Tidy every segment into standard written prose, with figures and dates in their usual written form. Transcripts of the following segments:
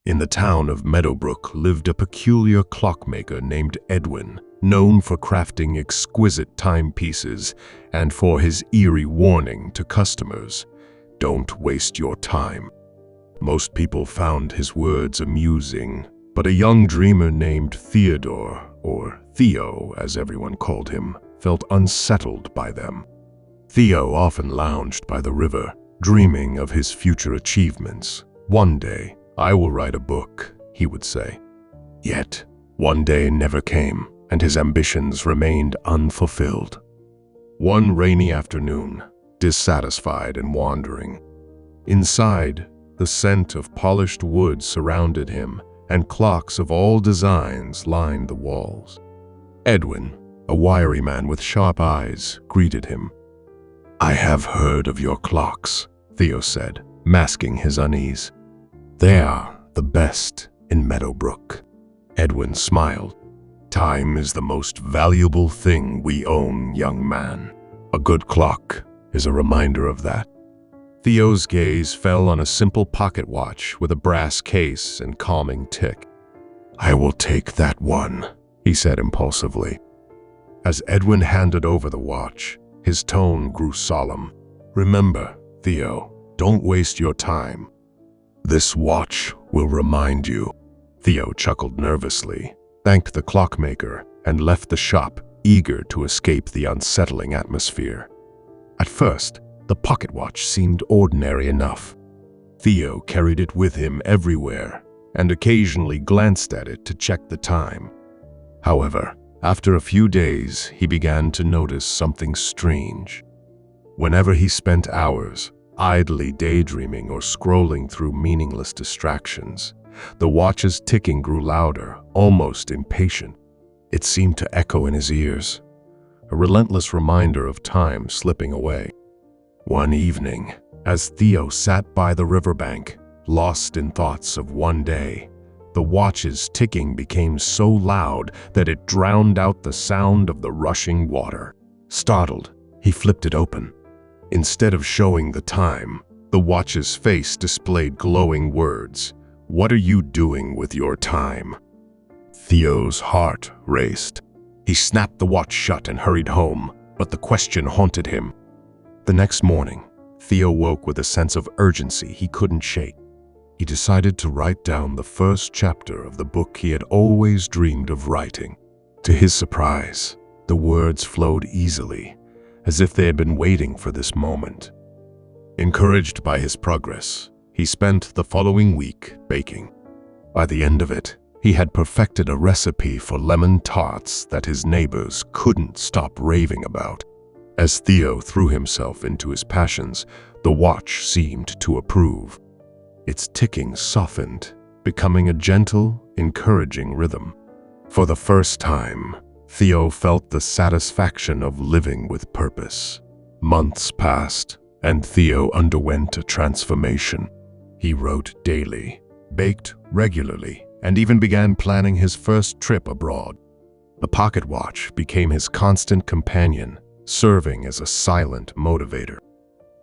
In the town of Meadowbrook lived a peculiar clockmaker named Edwin, known for crafting exquisite timepieces and for his eerie warning to customers, "Don't waste your time." Most people found his words amusing, but a young dreamer named Theodore, or Theo as everyone called him, felt unsettled by them. Theo often lounged by the river, dreaming of his future achievements. "One day, I will write a book," he would say. Yet, one day never came, and his ambitions remained unfulfilled. One rainy afternoon, dissatisfied and wandering, inside, the scent of polished wood surrounded him, and clocks of all designs lined the walls. Edwin, a wiry man with sharp eyes, greeted him. "I have heard of your clocks," Theo said, masking his unease. "They are the best in Meadowbrook." Edwin smiled. "Time is the most valuable thing we own, young man. A good clock is a reminder of that." Theo's gaze fell on a simple pocket watch with a brass case and calming tick. "I will take that one," he said impulsively. As Edwin handed over the watch, his tone grew solemn. "Remember, Theo, don't waste your time. This watch will remind you." Theo chuckled nervously, thanked the clockmaker, and left the shop, eager to escape the unsettling atmosphere. At first, the pocket watch seemed ordinary enough. Theo carried it with him everywhere, and occasionally glanced at it to check the time. However, after a few days, he began to notice something strange. Whenever he spent hours idly daydreaming or scrolling through meaningless distractions, the watch's ticking grew louder, almost impatient. It seemed to echo in his ears, a relentless reminder of time slipping away. One evening, as Theo sat by the riverbank, lost in thoughts of one day, the watch's ticking became so loud that it drowned out the sound of the rushing water. Startled, he flipped it open. Instead of showing the time, the watch's face displayed glowing words. "What are you doing with your time?" Theo's heart raced. He snapped the watch shut and hurried home, but the question haunted him. The next morning, Theo woke with a sense of urgency he couldn't shake. He decided to write down the first chapter of the book he had always dreamed of writing. To his surprise, the words flowed easily, as if they had been waiting for this moment. Encouraged by his progress, he spent the following week baking. By the end of it, he had perfected a recipe for lemon tarts that his neighbors couldn't stop raving about. As Theo threw himself into his passions, the watch seemed to approve. Its ticking softened, becoming a gentle, encouraging rhythm. For the first time, Theo felt the satisfaction of living with purpose. Months passed, and Theo underwent a transformation. He wrote daily, baked regularly, and even began planning his first trip abroad. The pocket watch became his constant companion, serving as a silent motivator.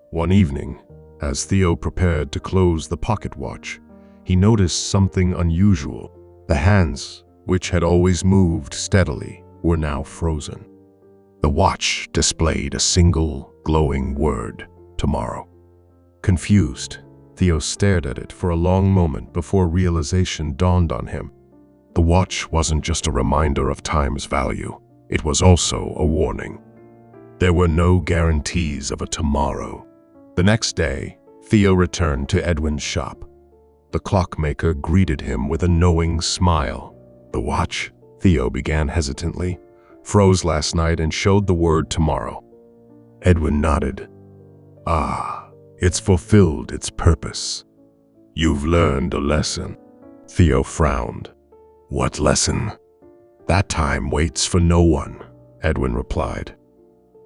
One evening, as Theo prepared to close the pocket watch, he noticed something unusual. The hands, which had always moved steadily, were now frozen. The watch displayed a single, glowing word, "Tomorrow." Confused, Theo stared at it for a long moment before realization dawned on him. The watch wasn't just a reminder of time's value, it was also a warning. There were no guarantees of a tomorrow. The next day, Theo returned to Edwin's shop. The clockmaker greeted him with a knowing smile. "The watch," Theo began hesitantly, "froze last night and showed the word tomorrow." Edwin nodded. "Ah, it's fulfilled its purpose. You've learned a lesson." Theo frowned. "What lesson?" "That time waits for no one," Edwin replied.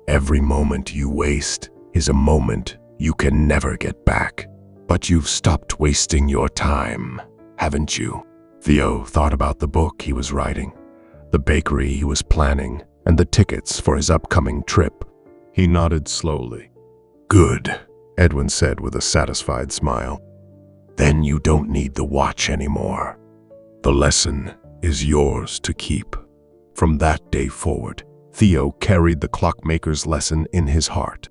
"Every moment you waste is a moment you can never get back. But you've stopped wasting your time, haven't you?" Theo thought about the book he was writing, the bakery he was planning, and the tickets for his upcoming trip. He nodded slowly. "Good," Edwin said with a satisfied smile. then you don't need the watch anymore. The lesson is yours to keep. From that day forward, Theo carried the clockmaker's lesson in his heart.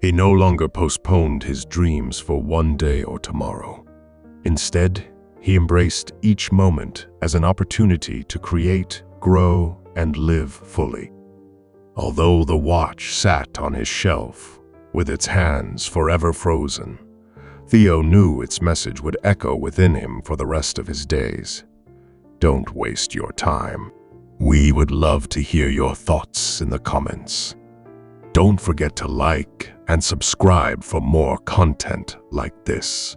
He no longer postponed his dreams for one day or tomorrow. Instead, he embraced each moment as an opportunity to create, grow, and live fully. Although the watch sat on his shelf, with its hands forever frozen, Theo knew its message would echo within him for the rest of his days. Don't waste your time. We would love to hear your thoughts in the comments. Don't forget to like and subscribe for more content like this.